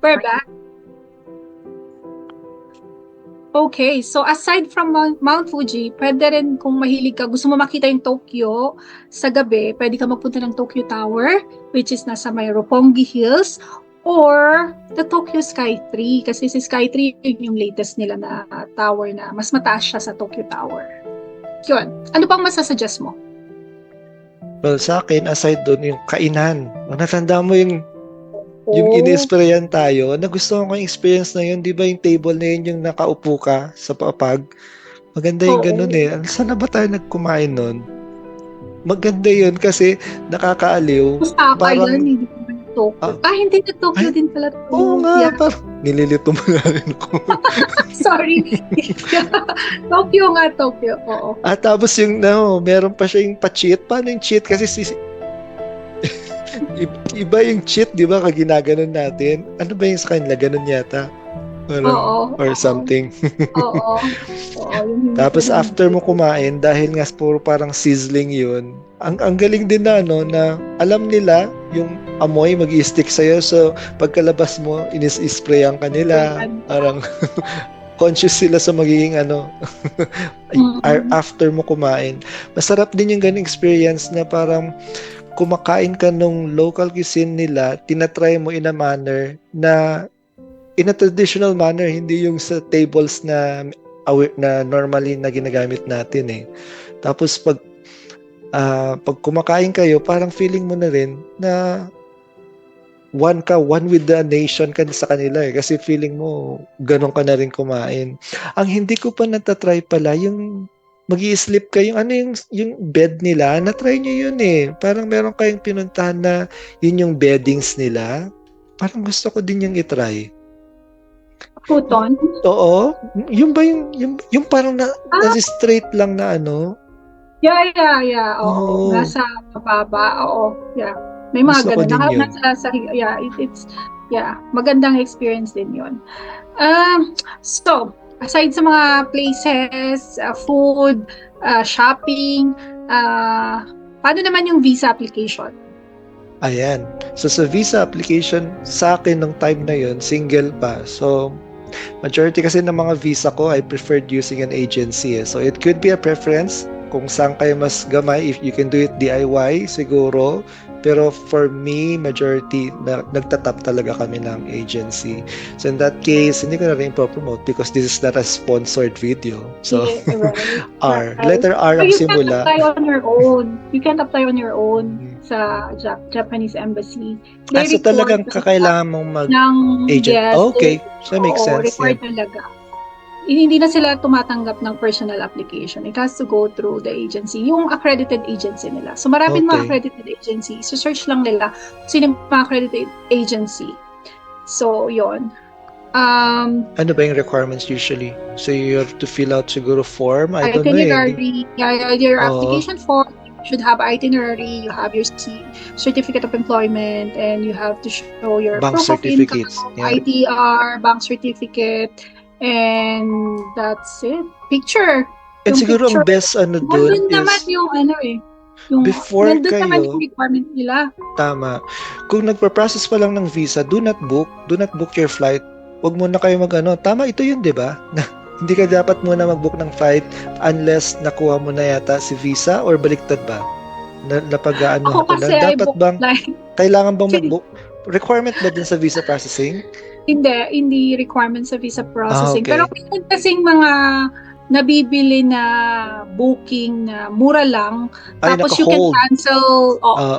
We're back. Okay, so aside from Mount Fuji, pwede rin kung mahilig ka, gusto mo makita yung Tokyo sa gabi, pwede ka magpunta ng Tokyo Tower, which is nasa may Roppongi Hills, or the Tokyo Sky Tree, kasi si Sky Tree yung latest nila na tower na mas mataas siya sa Tokyo Tower. Yun. Ano pang masasuggest mo? Well, sa akin, aside doon, yung kainan. Natanda mo yung Oh, in-sprayan tayo, nagustuhan ko yung experience na yun, di ba yung table na yun yung nakaupo ka sa papag? Maganda yung oo. ganun eh. Saan na ba tayo nagkumain nun? Maganda yun kasi nakakaaliw. Osaka yan, Parang, hindi naman Tokyo. ah, Hindi na Tokyo ay, din pala oo to. nga, Yeah, parang nililito mo na rin ako. sorry. Tokyo nga, Tokyo. Oo. Tapos yung, no, meron pa siya yung pa-cheat. Paano yung cheat? Kasi iba yung cheat, di ba? Kag ginaganon natin. Ano ba yung sa kanila? Ganun yata. Parang, Oo. or Oo. something. Oo. Oo, yung Tapos after mo hindi. kumain, dahil nga puro parang sizzling yun, ang galing din na, no, na alam nila yung amoy mag-i-stick sa'yo. So, pagkalabas mo, inis-sprayan ka nila. Sprayan. Parang conscious sila sa magiging ano, Mm. after mo kumain. Masarap din yung ganung experience na parang kumakain ka nung local cuisine nila, tinatry mo in a manner na in a traditional manner, hindi yung sa tables na na normally na ginagamit natin eh. Tapos pag kumakain kayo, parang feeling mo na rin na one with the nation ka sa kanila eh. Kasi feeling mo, ganun ka na rin kumain. Ang hindi ko pa natatry pala, yung mag-i-sleep kayo, ano yung bed nila, na-try nyo yun eh. Parang meron kayong pinuntahan na yun yung beddings nila. Parang gusto ko din yung itry. Futon. Oo, yung ba yung parang Ah, nasa straight lang na ano? yeah. Oo. Oo, Nasa mababa. Oo. Yeah. May gusto mga ko ganun. din yun. Yeah, yeah, magandang experience din yun. So, aside sa mga places, food, shopping, paano naman yung visa application? Ayan. So sa visa application, sa akin nung time na yun, single pa. So majority kasi ng mga visa ko, I preferred using an agency. So it could be a preference kung saan kayo mas gamay. If you can do it DIY, siguro. Pero for me, majority, nagtatap talaga kami ng agency. So in that case, hindi ko na rin promote because this is not a sponsored video. So, Yeah, right. R. Right. Letter R So ang you can't simula. apply on your own. You can't apply on your own Mm. sa Japanese embassy. They So require talagang talaga kakailangan mong ng, mag-agent. yes, Okay, so makes oo, sense. Yeah. required talaga. Hindi na sila tumatanggap ng personal application. It has to go through the agency, yung accredited agency nila. So maraming mga Okay. accredited agency. So search lang nila sino yung mga accredited agency. So, yon. Ano ba yung requirements usually? So you have to fill out siguro form? I don't know eh. Itinerary, your Oo. application form should have itinerary, you have your certificate of employment, and you have to show your Bank proof of income, certificates. Yeah. ITR, bank certificate, and that's it. Picture. And Yung siguro ang picture. best ano dun Nandun naman is yung ano eh. Yung, before nandun naman yung kayo, requirement nila. tama. Kung nagpa-process pa lang ng visa, do not book your flight. Huwag muna kayo mag-ano. Tama, ito yun, di ba? Na, hindi ka dapat muna mag-book ng flight unless nakuha mo na yata si visa or baliktad ba? Napag-ano Ako ko kasi lang. I Dapat book bang, like, kailangan bang mag-book? Requirement ba dun sa visa processing? hindi requirements sa visa processing. Pero Okay. meron kasing mga nabibili na booking na mura lang. Ay, Tapos naka-hold.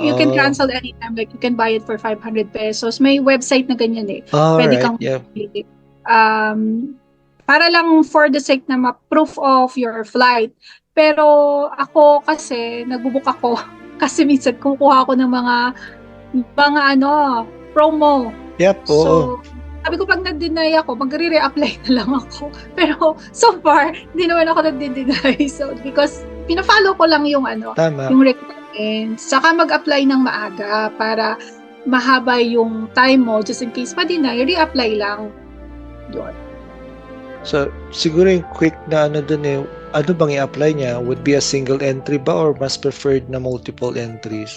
you can Oo. cancel anytime. Like you can buy it for 500 pesos. May website na ganyan eh. Pwede Alright, kang yeah. bumili. Um, para lang for the sake na ma-proof of your flight. Pero ako kasi, nagbubook ako. Kasi minsan kumukuha ako ng mga promo. Yep, oo. So, sabi ko pag nag-deny ako, magre-reapply na lang ako. Pero so far, hindi naman ako nag-deny. So, because pina-follow ko lang Tama. yung requirements. Saka mag-apply ng maaga para mahaba yung time mo just in case ma-deny, re-apply lang. Yun. So, siguro yung quick na ano dun eh, ano bang i-apply niya? Would be a single entry ba or mas preferred na multiple entries?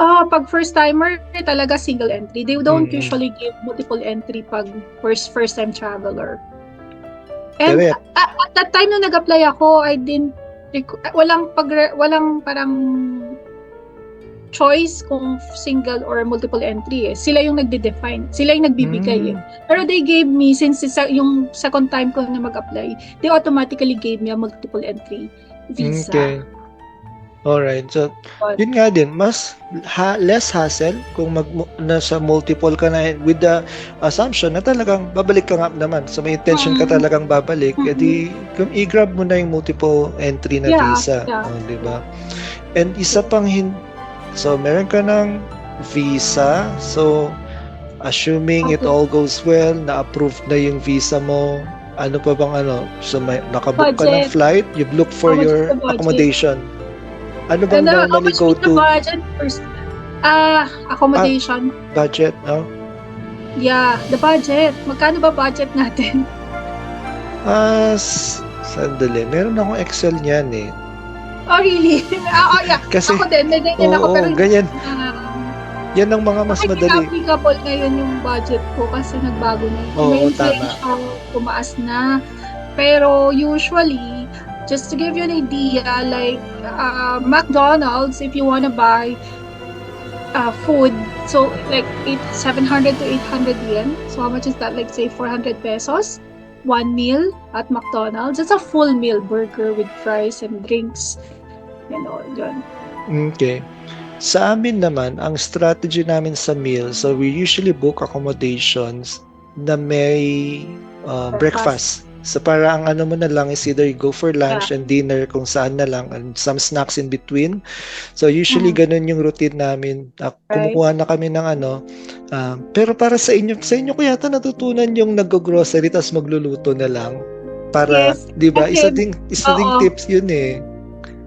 Pag first timer, talaga single entry. They don't Mm. usually give multiple entry pag first time traveler. Pero And yeah, at that time nung nag-apply ako, I didn't walang parang choice kung single or multiple entry eh. Sila yung nagde-define. Sila yung nagbibigay eh. Pero they gave me, since yung second time ko na mag-apply, they automatically gave me a multiple entry visa. okay. Alright. So, But, yun nga din, mas less hassle kung nasa multiple ka na with the assumption na talagang babalik ka nga naman. So, may intention ka talagang babalik. Edi, kung i-grab mo na yung multiple entry na visa. yeah. Oh, di ba? And isa pang so, meron ka ng visa. So, assuming it all goes well, na-approve na yung visa mo, ano pa bang So, nakabook ka ng Budget. flight, you look for How much your is the budget? accommodation. Ano bang how normally much go is the to budget first? Accommodation. budget, no? Yeah, the budget. Magkano ba budget natin? Sandali. Meron akong Excel niyan eh. Oh, really? Yeah. Kasi, Ako din, may ganyan ako. Pero ganyan. Yan ang mga mas madali. applicable ngayon yung budget ko kasi nagbago na yun. Oo, May inflation, tumaas na. Pero usually, just to give you an idea, like McDonald's, if you wanna buy food, so like 700 to 800 yen. So how much is that? Like say 400 pesos. One meal at McDonald's. It's a full meal burger with fries and drinks and all yun. Okay. Sa amin naman, ang strategy namin sa meal, so we usually book accommodations na may breakfast. So para ang ano mo na lang is either you go for lunch and dinner kung saan na lang and some snacks in between. So usually ganun yung routine namin. Kumukuha na kami ng pero para sa inyo ko yata natutunan yung nag-grocery tapos magluluto na lang. Para, Yes, 'di ba? kasi, Isa ding tips yun eh.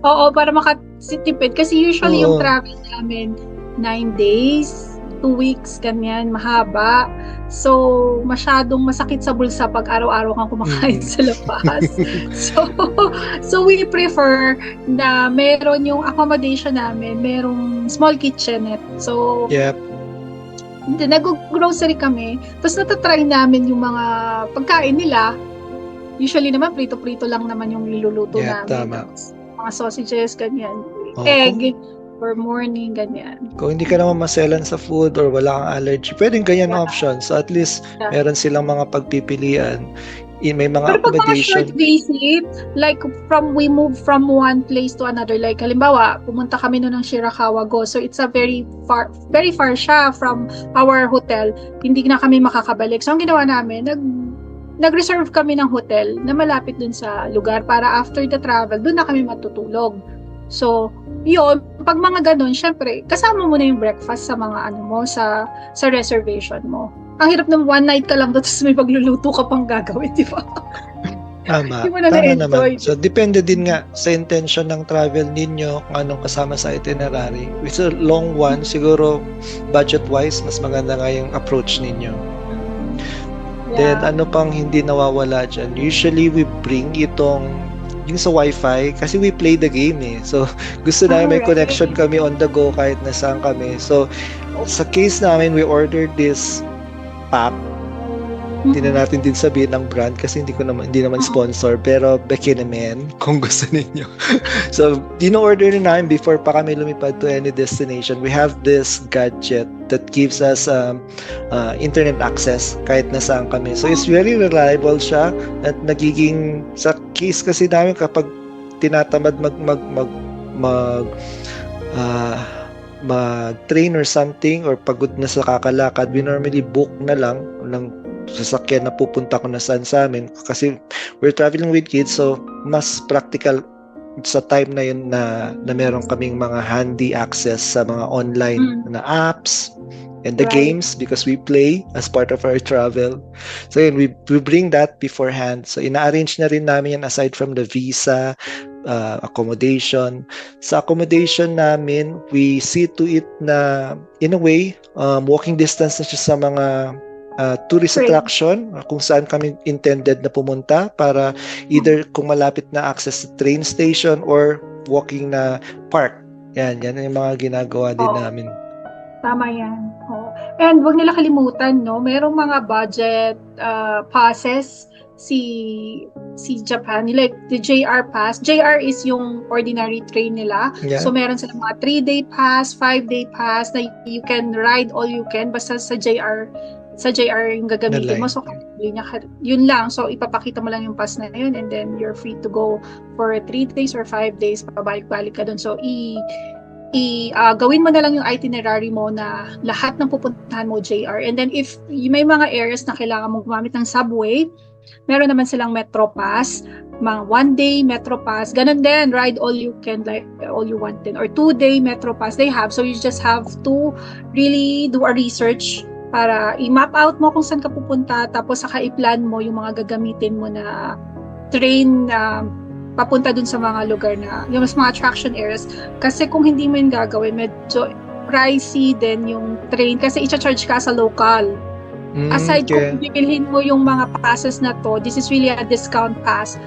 Oo, para makatipid. Kasi usually Oo. yung travel namin, 9 days, 2 weeks, ganyan, mahaba. So, masyadong masakit sa bulsa pag araw-araw kang kumakain sa labas. So we prefer na meron yung accommodation namin, merong small kitchenette. So, Yep. nag-grocery kami, tapos natatry namin yung mga pagkain nila. Usually naman, prito-prito lang naman yung niluluto Yeah, namin. tama. Tapos, mga sausages, ganyan. Oo. Egg, for morning, ganyan. Kung hindi ka naman maselan sa food or wala kang allergy, pwedeng ganyan option. So at least meron silang mga pagpipilian. May mga Pero pag mga accommodation. short visit, like we move from one place to another, like halimbawa, pumunta kami noon ng Shirakawa Go. So it's a very far siya from our hotel. Hindi na kami makakabalik. So ang ginawa namin, nag-reserve kami ng hotel na malapit dun sa lugar para after the travel, dun na kami matutulog. So, yun, pag mga ganun, syempre, kasama mo na yung breakfast sa mga sa reservation mo. Ang hirap ng one night ka lang doon, tapos may pagluluto ka pang gagawin, di ba? Tama. Hindi mo na Tama na-enjoy. naman. So, depende din nga sa intention ng travel ninyo, kung anong kasama sa itinerary. If it's a long one, siguro budget-wise, mas maganda nga yung approach ninyo. Then, ano pang hindi nawawala dyan? Usually, we bring yung sa Wi-Fi kasi we play the game eh. So, gusto namin may connection kami on the go kahit nasaan kami. So, sa case namin, we ordered this pack. Hindi na natin din sabihin ng brand kasi hindi naman sponsor, pero beke naman kung gusto ninyo. So, dino-order na namin before pa kami lumipad to any destination. We have this gadget that gives us internet access kahit nasaan kami. So, it's very reliable siya at nagiging, sa case kasi namin kapag tinatamad mag-train or something or pagod na sa kakalakad, we normally book na lang ng sasakyan na pupunta ko na saan sa amin kasi we're traveling with kids, so mas practical sa time na yun na meron kaming mga handy access sa mga online na apps and the games because we play as part of our travel. So yun, we bring that beforehand. So ina-arrange na rin namin yan aside from the visa, accommodation. Sa accommodation namin, we see to it na in a way, walking distance na siya sa mga tourist attraction kung saan kami intended na pumunta para either kung malapit na access sa train station or walking na park. Yan yung mga ginagawa din namin. Tama yan. Oo. And wag nila kalimutan, no? Merong mga budget passes si Japan, like the JR pass. JR is yung ordinary train nila. Yeah. So meron silang mga 3-day pass, 5-day pass na you can ride all you can basta sa JR yung gagamitin mo. Na So yun lang. So ipapakita mo lang yung pass na yun and then you're free to go for 3 days or 5 days. Pabalik-balik ka dun. So gawin mo na lang yung itinerary mo na lahat ng pupuntahan mo JR. And then if may mga areas na kailangan mong gumamit ng subway, meron naman silang Metro Pass, mga 1-day Metro Pass, ganun din, ride all you can, like all you want din, or 2-day Metro Pass they have. So you just have to really do a research para i-map out mo kung saan ka pupunta, tapos saka i-plan mo yung mga gagamitin mo na train papunta dun sa mga lugar na, yung mas mga attraction areas. Kasi kung hindi mo yun gagawin, medyo pricey din yung train kasi i-charge ka sa local. Aside kung bibilhin mo yung mga passes na to, this is really a discount pass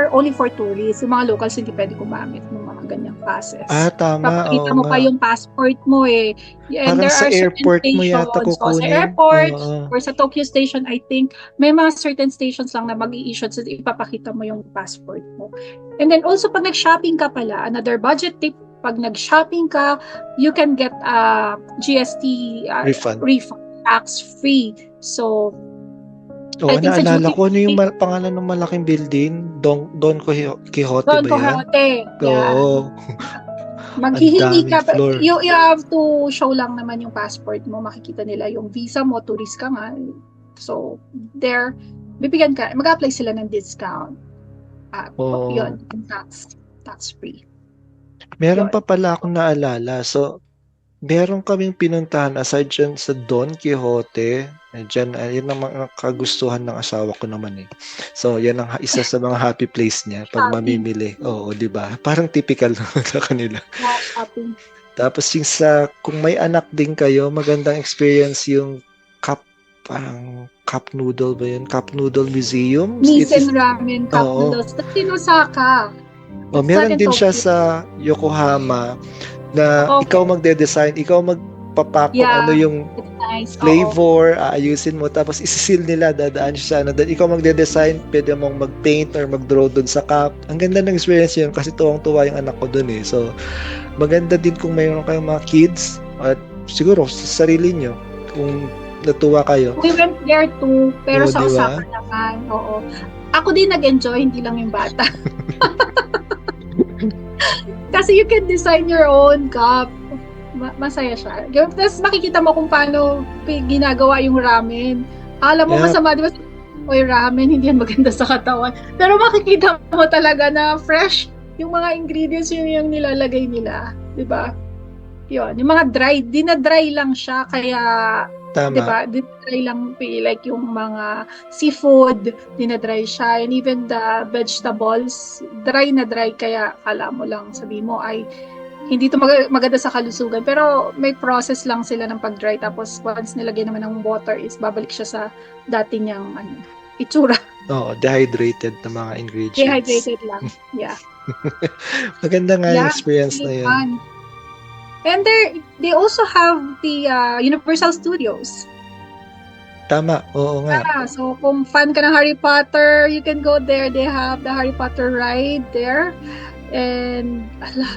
only for tourists. Yung mga locals hindi pwede gumamit ng mga ganyang passes. Tama. Papakita mo pa yung passport mo eh. And parang there sa are airport mo yata stations, kukunin. sa airport or sa Tokyo Station, I think, may mga certain stations lang na mag-i-issue so ipapakita mo yung passport mo. And then also, pag nag-shopping ka pala, another budget tip, pag nag-shopping ka, you can get GST refund. Tax-free. So, I think naalala ko, ano yung pangalan ng malaking building? Don Quixote Don ba yan? Quixote. Oo. Maghihingi ka. You have to show lang naman yung passport mo. Makikita nila yung visa mo. Tourist ka nga. So, there, bibigyan ka. Mag-apply sila ng discount. Yun. Tax-free. Meron pa pala akong naalala. So, meron kaming pinuntahan aside dyan sa Don Quixote. Diyan, yun ang mga kagustuhan ng asawa ko naman eh. So, yan ang isa sa mga happy place niya pag mamimili. Oo, di ba? Parang typical sa kanila. Happy. Tapos yung kung may anak din kayo, magandang experience yung parang cup noodle ba yun? Cup noodle museum? Misen ramen cup noodles. Tapos Osaka. Meron din siya sa Yokohama na ikaw magde-design, ikaw magpapak kung ano yung flavor, aayusin mo, tapos isisil nila, dadaan siya sa then ikaw magde-design, pwede mong mag-paint or mag-draw dun sa cup. Ang ganda ng experience yun kasi tuwang-tuwa yung anak ko dun eh. So, maganda din kung mayroon kayong mga kids at siguro sa sarili nyo kung natuwa kayo. We went there too, pero sa Osaka naman. Oo. Ako din nag-enjoy, hindi lang yung bata. Kasi you can design your own cup. Masaya siya. Tapos makikita mo kung paano ginagawa yung ramen. Alam mo, masama, di ba? Ramen, hindi yan maganda sa katawan. Pero makikita mo talaga na fresh yung mga ingredients yung nilalagay nila. Di ba? Yun. Yung mga dry, dinadry lang siya. Kaya, di ba? Dinadry lang, like yung mga seafood, dinadry siya. And even the vegetables, dry na dry. Kaya, kala mo lang, sabi mo ay, hindi to maganda sa kalusugan, pero may process lang sila ng pag-dry, tapos once nilagay naman ng water is babalik siya sa dati niyang itsura. Dehydrated na mga ingredients. Dehydrated lang, yeah. Maganda nga yung experience na yun. Fun. And they also have the Universal Studios. Tama, oo nga. So kung fan ka ng Harry Potter, you can go there. They have the Harry Potter ride there. And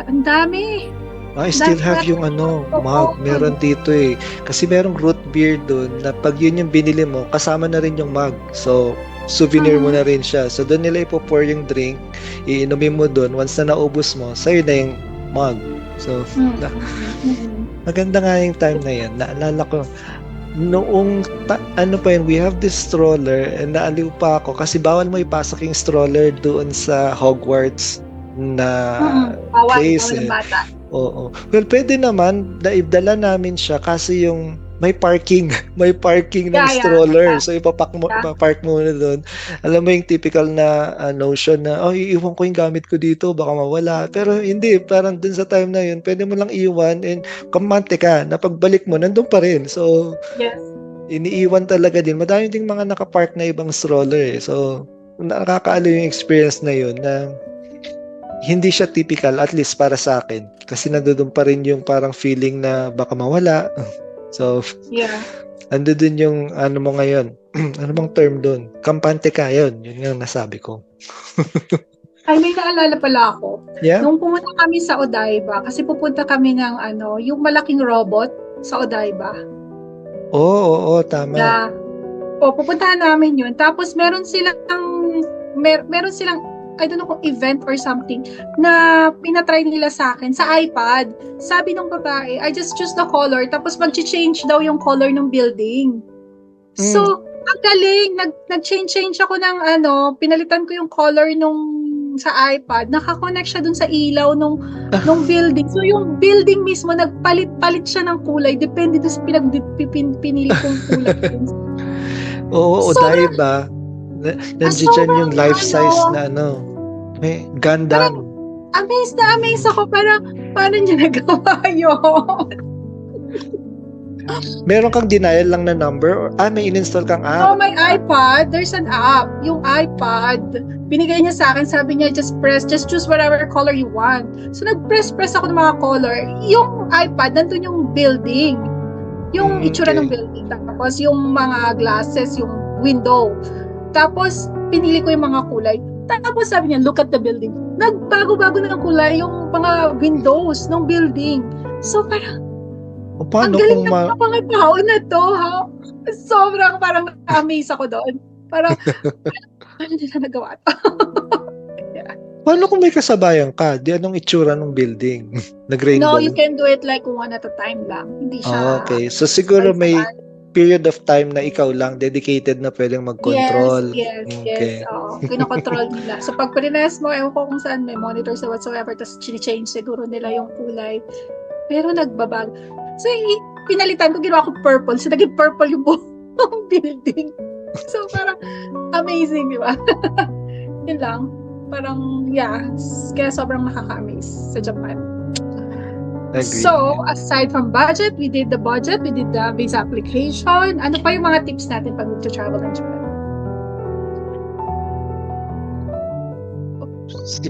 ang dami. I still have yung mug. Meron dito eh. Kasi merong root beer doon na pag yun yung binili mo, kasama na rin yung mug. So, souvenir mo na rin siya. So, doon nila ipo-pour yung drink, iinumin mo doon. Once na naubos mo, sa'yo na yung mug. So, maganda nga yung time na yan. Naalala ko, noong, we have this stroller and naaliw pa ako kasi bawal mo ipasok yung stroller doon sa Hogwarts na place eh. Oo. Well, pwede naman dala namin siya kasi yung may parking ng stroller. So ipapark mo na doon. Alam mo yung typical na notion na iiwan ko yung gamit ko dito baka mawala. Pero hindi, parang dun sa time na yun, pwede mo lang iwan and kamante ka na pagbalik mo nandun pa rin. So iniiwan talaga din. Madami ding mga nakapark na ibang stroller eh. So nakakaalo yung experience na yun na hindi siya typical, at least para sa akin. Kasi nandoon pa rin yung parang feeling na baka mawala. So, Yeah. andun yung ano mo ngayon. Ano bang term doon? Kampante ka yun. Yun yung nasabi ko. Ay, may naalala pala ako. Yeah? Nung pumunta kami sa Odaiba, kasi pupunta kami ng yung malaking robot sa Odaiba. Oo, tama. Na, pupuntahan namin yun. Tapos meron silang, I don't know kung event or something, na pinatry nila sa akin sa iPad. Sabi ng babae, I just choose the color, tapos mag-change daw yung color ng building. So, ang galing. Nag-change ako ng pinalitan ko yung color sa iPad. Nakakonect siya dun sa ilaw nung building. So, yung building mismo, nagpalit-palit siya ng kulay. Depende dun sa pinili kong kulay. Oo, Sobrang, Odaiba. Nandiyan yung life size na may Gundam. amazed na amazed ako. Paano niya nagawa yun? Meron kang denial lang na number or may in-install kang Oh, app? my iPad, there's an app. Yung iPad, binigay niya sa akin, sabi niya, just choose whatever color you want. So, nag-press ako ng mga color. Yung iPad, nandun yung building. Yung itsura ng building. Tapos, yung mga glasses, yung window. Tapos, pinili ko yung mga kulay. Tapos, sabi niya, look at the building. Nagbago-bago na ng kulay yung mga windows ng building. So, parang, ang Paano galing kung ng mga tao na to, ha? Sobrang parang na-amaze ako doon. Parang, paano nila nagawa to? paano kung may kasabayan ka? Di anong itsura ng building? Nag-rainbow? No, you can do it like one at a time lang. Hindi siya... Okay. So siguro may period of time na ikaw lang dedicated na pwedeng mag-control. Yes. Kinokontrol nila. So pag pinines mo, ewan ko kung saan may monitors or whatsoever, tapos change siguro nila yung kulay. Pero nagbabago. So, pinalitan ko, ginawa ko purple. So, naging purple yung buong building. So, parang amazing, di ba? Yun lang. Parang, yeah. Kaya sobrang nakaka-amaze sa Japan. Agree. So, aside from budget, we did the visa application. Ano pa yung mga tips natin pag to-travel in Japan?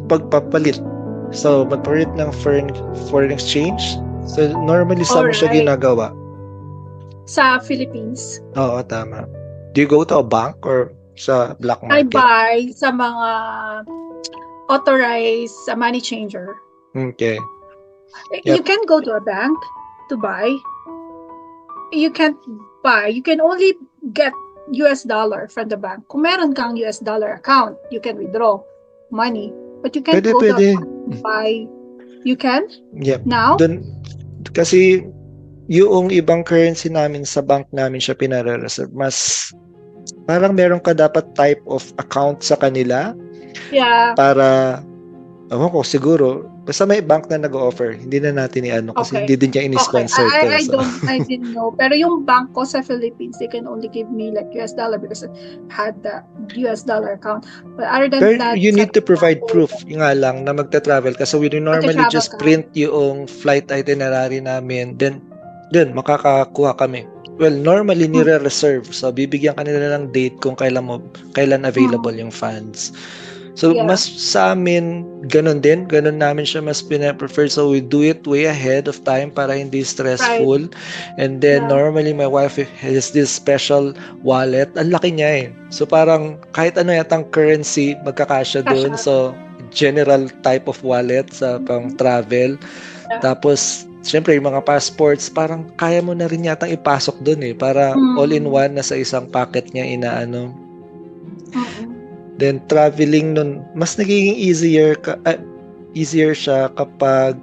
Pagpapalit. So, magpapalit ng foreign exchange. So, normally saan mo siya ginagawa? Sa Philippines. Oo, tama. Do you go to a bank or sa black I market? buy sa mga authorized money changer. Okay. You can go to a bank to buy. You can't buy. You can only get US dollar from the bank. Kung meron kang US dollar account, you can withdraw money. But you can't go to a bank to buy. You can? Yep. Now? Kasi yung ibang currency namin sa bank namin siya pinare-reserve. Mas parang meron ka dapat type of account sa kanila. Yeah. Para ewan ko, siguro basta may bank na nag-offer, hindi na natin kasi hindi din niya in-sponsor I didn't know. Pero yung bank ko sa Philippines, they can only give me like US dollar because I had the US dollar account. But other than that, you need to provide proof. Yung nga lang na magta-travel ka. So we normally just print yung flight itinerary namin. Then makakakuha kami. Well, normally nire-reserve. So bibigyan ka nila ng date kung kailan available yung funds. So, mas sa amin, ganun namin siya mas pina-prefer. So, we do it way ahead of time para hindi stressful. Right. And then, normally, my wife has this special wallet. Ang laki niya eh. So, parang kahit ano yatang currency, magkakasya doon. So, general type of wallet sa pang travel. Yeah. Tapos, syempre, yung mga passports, parang kaya mo na rin yatang ipasok doon eh. Para all-in-one na sa isang packet niya inaano. Then traveling nun, mas nagiging easier siya kapag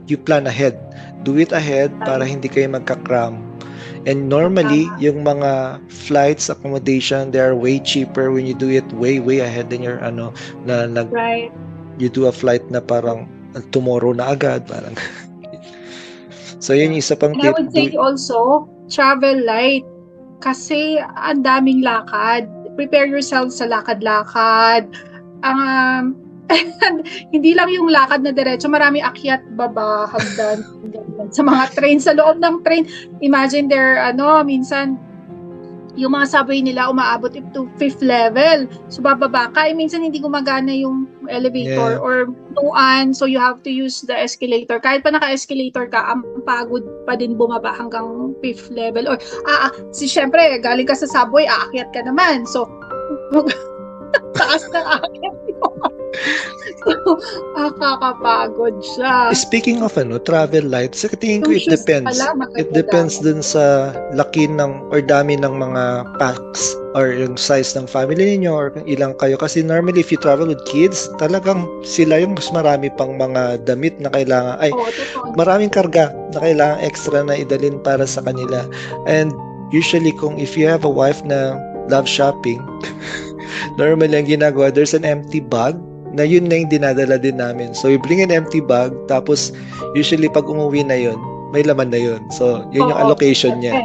you plan ahead. Do it ahead para hindi kayo magka-cram. And normally, yung mga flights, accommodation, they are way cheaper when you do it way ahead than your you do a flight na parang tomorrow na agad, parang. So yun yung isa pang tip. I would say also, travel light. Kasi ang daming lakad. Prepare yourself sa lakad-lakad. Hindi lang yung lakad na diretso, marami akyat, baba, hagdan, sa mga train, sa loob ng train. Imagine minsan yung mga subway nila umaabot up to 5th level. So bababa ka, minsan hindi gumagana yung elevator Yeah. or nuan, so you have to use the escalator. Kahit pa naka-escalator ka, ang pagod pa din bumaba hanggang 5th level. Or syempre, galing ka sa subway, aakyat ka naman. So taas na aakyat mo. So, kakapagod siya. Speaking of travel lights, sa tingin ko Yung it shoes depends. pala, It maganda depends gamit. dun sa laki ng or dami ng mga packs or yung size ng family ninyo or kung ilang kayo. Kasi normally if you travel with kids, talagang sila yung mas marami pang mga damit na kailangan, Oo, totoo. maraming karga na kailangan extra na idalin para sa kanila. And usually if you have a wife na love shopping, normally ang ginagawa, there's an empty bag na yun na yung dinadala din namin. So, you bring an empty bag, tapos usually pag umuwi na yun, may laman na yun. So, yun yung Oo. allocation niya.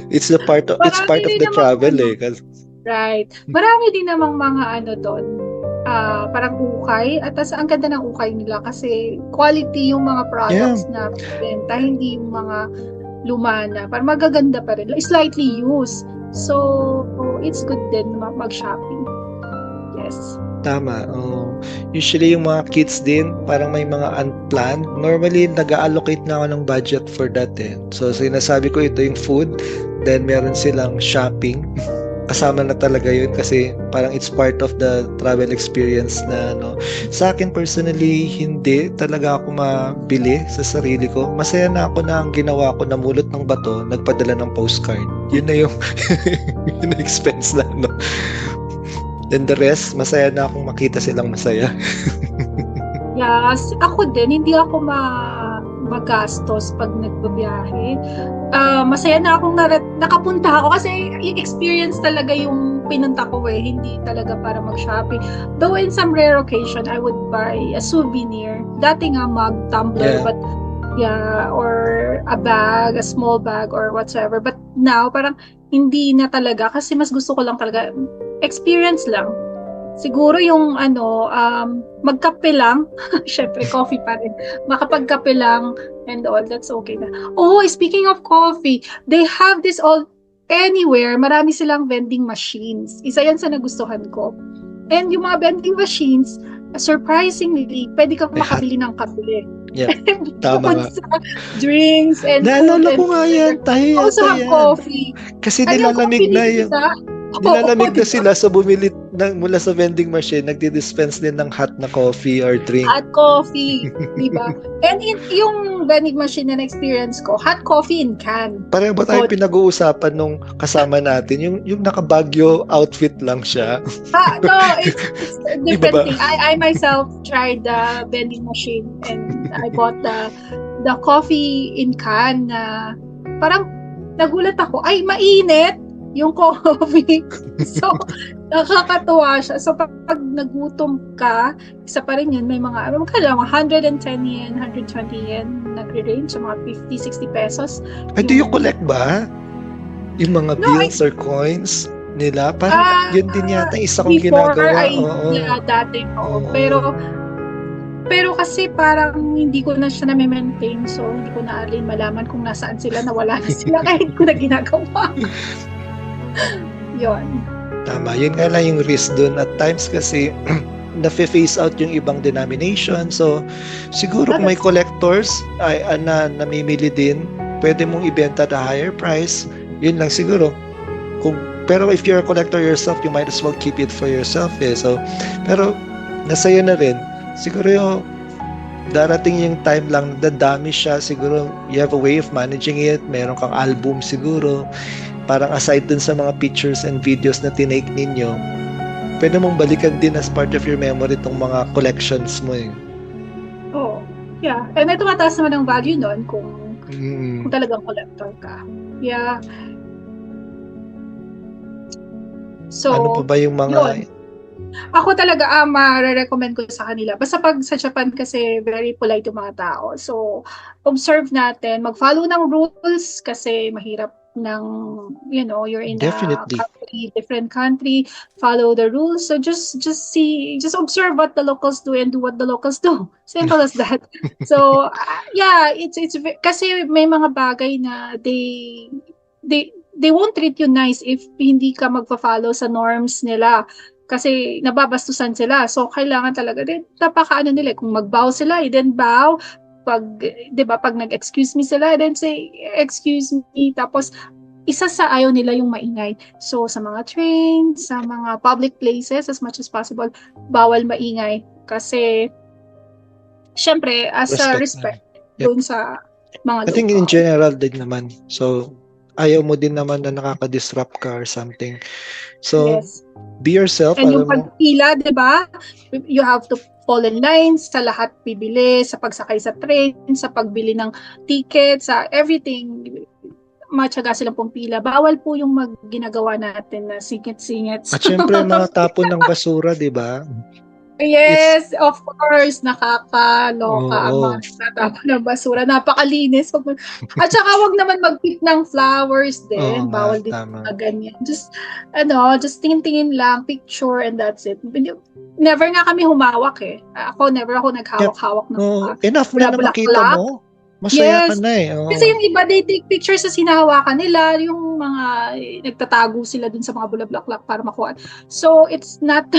It's part of Marami the din namang travel Kasi, right. Marami din namang mga doon. Parang ukay. At ang ganda ng ukay nila kasi quality yung mga products na benta, hindi yung mga lumana. Parang magaganda pa rin. Slightly used. So, it's good din mag-shopping. Yes. tama. Usually yung mga kids din, parang may mga unplanned. Normally, nag-allocate na ako ng budget for that So, sinasabi ko ito yung food, then meron silang shopping. Kasama na talaga yun kasi parang it's part of the travel experience na Sa akin personally, hindi talaga ako mabili sa sarili ko. Masaya na ako na ang ginawa ko, namulot ng bato, nagpadala ng postcard. Yun na yung yun na expense na Then the rest, masaya na akong makita silang masaya. Yes, ako din, hindi ako magastos pag nagbabiyahe. Masaya na akong nakapunta ako kasi yung experience talaga yung pinunta ko hindi talaga para mag-shopping. Though in some rare occasion, I would buy a souvenir. Dati nga mug, tumbler, but or a bag, a small bag or whatsoever. But now, parang hindi na talaga kasi mas gusto ko lang talaga experience lang. Siguro yung magkape lang, syempre coffee pa rin. Makapagkape lang and all, that's okay na. Oh, speaking of coffee, they have this all anywhere. Marami silang vending machines. Isa yan sa nagustuhan ko. And yung mga vending machines, surprisingly, pwede kang makabili ng kape. Yeah, tama nga. Drinks and Naalala food ko nga yan, tayo also yata have yan. coffee. Kasi nilalamig na yun. Nilalamig na sila sa bumili mula sa vending machine, nagdi-dispense din ng hot na coffee or drink. Hot coffee, di ba? And yung vending machine na experience ko, hot coffee in can. Pareho ba tayo pinag-uusapan nung kasama natin? Yung naka-Baguio outfit lang siya. No, it's a different thing. I myself tried the vending machine and I bought the coffee in can na parang nagulat ako, ay mainit yung coffee. So, nakakatuwa siya. So, pag nagutom ka, isa pa rin yun, may mga, magkala, 110 yen, 120 yen, nagre-range sa mga 50, 60 pesos. Ay, do you collect ba? Yung mga bills or coins nila? Parang yun din yata isa kong ginagawa. Dati, pero kasi parang hindi ko na siya na-maintain, so hindi ko na malaman kung nasaan sila, nawala na sila kahit ko na ginagawa. Yun. Tama, yun nga lang yung risk dun. At times kasi, na-phase out yung ibang denomination. So, siguro kung may collectors na namimili din, pwede mong ibenta at a higher price. Yun lang siguro. Pero if you're a collector yourself, you might as well keep it for yourself. So, pero nasa'yo na rin. Siguro darating yung time lang, dadami siya. Siguro, you have a way of managing it. Meron kang album siguro. Parang aside dun sa mga pictures and videos na tinake ninyo, pwede mong balikan din as part of your memory itong mga collections mo Oh, yeah. And ito mataas naman ang value nun kung talagang collector ka. Yeah. So, ano pa ba yung mga... Yun. Ako talaga, ma-recommend ko sa kanila. Basta pag sa Japan kasi very polite yung mga tao. So, observe natin, mag-follow ng rules kasi mahirap you're in Definitely. a different country, follow the rules. So just observe what the locals do and do what the locals do. Simple as that. So it's kasi may mga bagay na they they won't treat you nice if hindi ka magpa-follow sa norms nila. Kasi nababastusan sila. So, kailangan talaga din, napakaano nila, kung mag-bow sila, then bow. Pag, di ba, pag nag-excuse me sila, then say, excuse me. Tapos, isa sa ayaw nila yung maingay. So, sa mga trains, sa mga public places, as much as possible, bawal maingay. Kasi, syempre, as a respect, Yep. doon sa mga I think in local. general din naman. So, ayaw mo din naman na nakaka-disrupt ka or something. So, Yes. be yourself. And yung Alam mo, pagpila, di ba? You have to fall in line sa lahat bibili, sa pagsakay sa train, sa pagbili ng ticket, sa everything. Matyaga silang pumila. Bawal po yung ginagawa natin na singit-singit. at syempre mga tapon ng basura, di ba? Yes, of course, nakakaloka ang Oo. mga nagtatapon ng basura. Napakalinis. At saka wag naman mag-pick ng flowers din. Oo nga, Bawal din tama. na ganyan. Just tingin-tingin lang, picture, and that's it. Never nga kami humawak eh. Never ako naghawak-hawak ng Enough na makita bulaklak. mo. Masaya ka Yes. na eh. Oo. Kasi yung iba, they take pictures sa hinahawakan nila, yung mga nagtatago sila dun sa mga bulaklak para makuha. So, it's not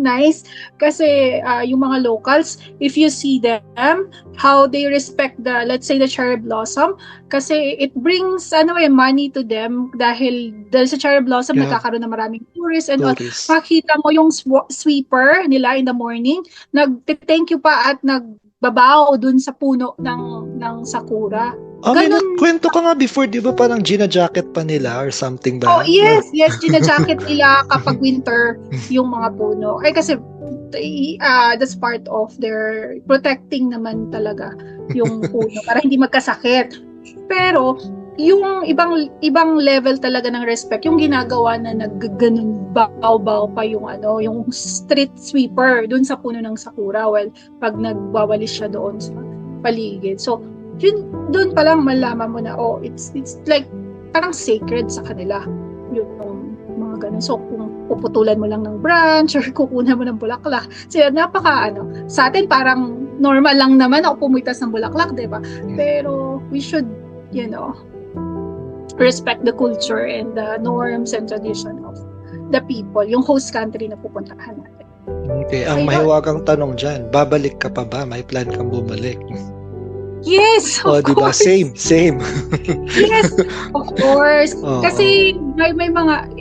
nice kasi yung mga locals, if you see them, how they respect let's say the cherry blossom, kasi it brings money to them dahil sa cherry blossom, nagkakaroon ng maraming tourists and all. Makita mo yung sweeper nila in the morning, nag-thank you pa at babaw dun sa puno ng sakura. Kwento ka nga before, di ba parang gina-jacket pa nila or something ba? Oh, yes, gina-jacket nila kapag winter yung mga puno. Kasi that's part of their protecting naman talaga yung puno para hindi magkasakit. Pero yung ibang level talaga ng respect, yung ginagawa na nagganun baw-baw pa yung yung street sweeper dun sa puno ng sakura pag nagwawalis siya doon sa paligid. So, yun doon pa lang malaman mo na it's like parang sacred sa kanila yung mga ganun. So, kung puputulan mo lang ng branch or kukunan mo ng bulaklak, sila sa atin parang normal lang naman ako pumitas ng bulaklak, di ba? Pero we should respect the culture and the norms and tradition of the people, yung host country na pupuntahan natin. Okay, ang mahiwagang tanong dyan, babalik ka pa ba? May plan kang bumalik? Yes, of diba? course. Same. Yes, of course. Kasi may mga,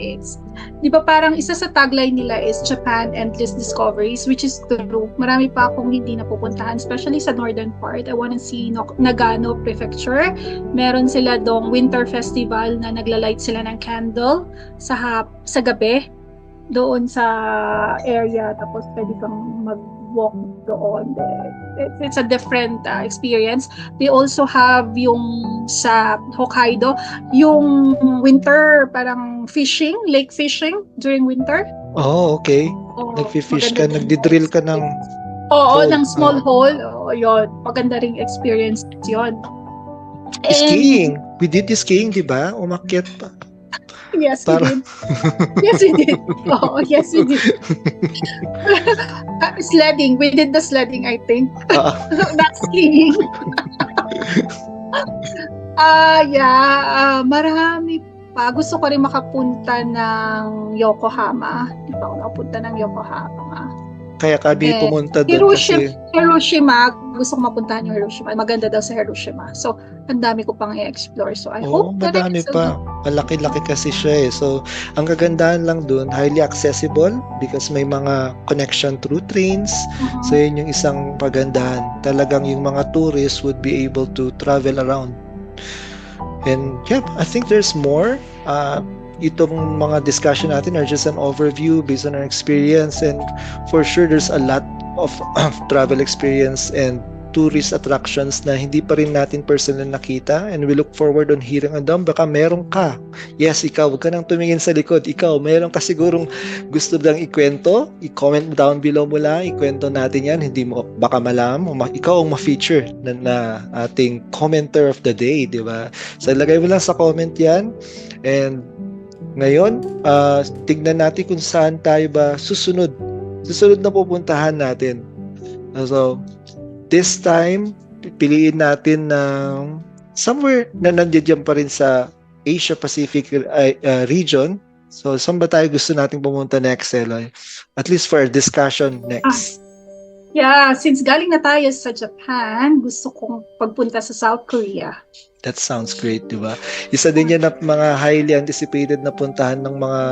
di ba parang isa sa tagline nila is Japan Endless Discoveries, which is true. Marami pa akong hindi napupuntahan, especially sa northern part. I wanna see Nagano Prefecture. Meron sila dong winter festival na naglalight sila ng candle sa gabi doon sa area. Tapos pwede kang mag-walk doon. It's a different experience. They also have yung sa Hokkaido, yung winter parang fishing, lake fishing during winter. Oh, okay. Nag-fish ka, nagdi-drill ka ng hole. Ng small hole. Yun. Maganda ring experience yun. Skiing. We did the skiing, di ba? Umakyat pa. Yes, we did. Yes, we did. Yes, we did. Sledding. We did the sledding, I think. Not skiing. Marami pa. Gusto ko rin makapunta ng Yokohama. Di ba ako nakapunta ng Yokohama? Kaya ka di pumunta doon kasi Hiroshima, gusto ko mapuntahan yung Hiroshima. Maganda daw sa Hiroshima. So, ang dami ko pang i-explore. So, I hope madami pa. Malaki-laki kasi siya eh. So, ang kagandahan lang doon, highly accessible because may mga connection through trains. So, yun yung isang pagandahan. Talagang yung mga tourists would be able to travel around. And yeah, I think there's more. Itong mga discussion natin are just an overview based on our experience, and for sure there's a lot of travel experience and tourist attractions na hindi pa rin natin personal nakita, and we look forward on hearing them. Baka meron ka, yes, ikaw, huwag ka nang tumingin sa likod, ikaw, meron ka sigurong gusto lang ikwento, i-comment down below mo lang, ikwento natin yan, hindi mo baka malaman, ikaw ang ma-feature na ating commenter of the day, di ba? So lagay mo lang sa comment yan, and ngayon, tignan natin kung saan tayo ba susunod na pupuntahan natin. So, this time, piliin natin na somewhere na nandiyan pa rin sa Asia Pacific region. So, saan ba tayo gusto nating pumunta next, Eloy? At least for our discussion next. Yeah, since galing na tayo sa Japan, gusto kong pagpunta sa South Korea. That sounds great, di ba? Isa din yan na mga highly anticipated na puntahan ng mga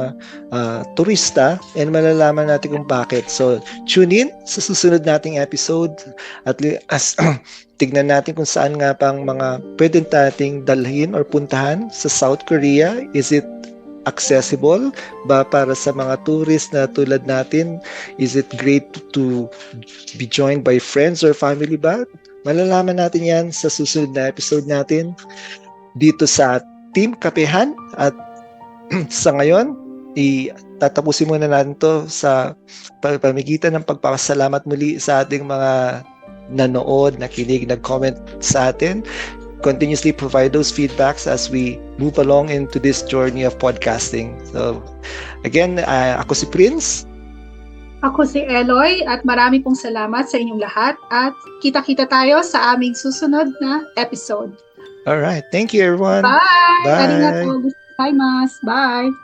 turista, and malalaman natin kung bakit. So, tune in sa susunod nating episode at tignan natin kung saan nga pang mga pwedeng nating dalhin or puntahan sa South Korea. Is it accessible ba para sa mga tourist na tulad natin? Is it great to be joined by friends or family ba? Malalaman natin yan sa susunod na episode natin dito sa Team Kapehan. At sa ngayon, tatapusin muna natin to sa pamigitan ng pagpapasalamat muli sa ating mga nanood, nakinig, nag-comment sa atin. Continuously provide those feedbacks as we move along into this journey of podcasting. So, again, ako si Prince. Ako si Eloy at marami pong salamat sa inyong lahat at kita-kita tayo sa aming susunod na episode. All right. Thank you, everyone. Bye! Bye. Arigatou gozaimasu. Bye!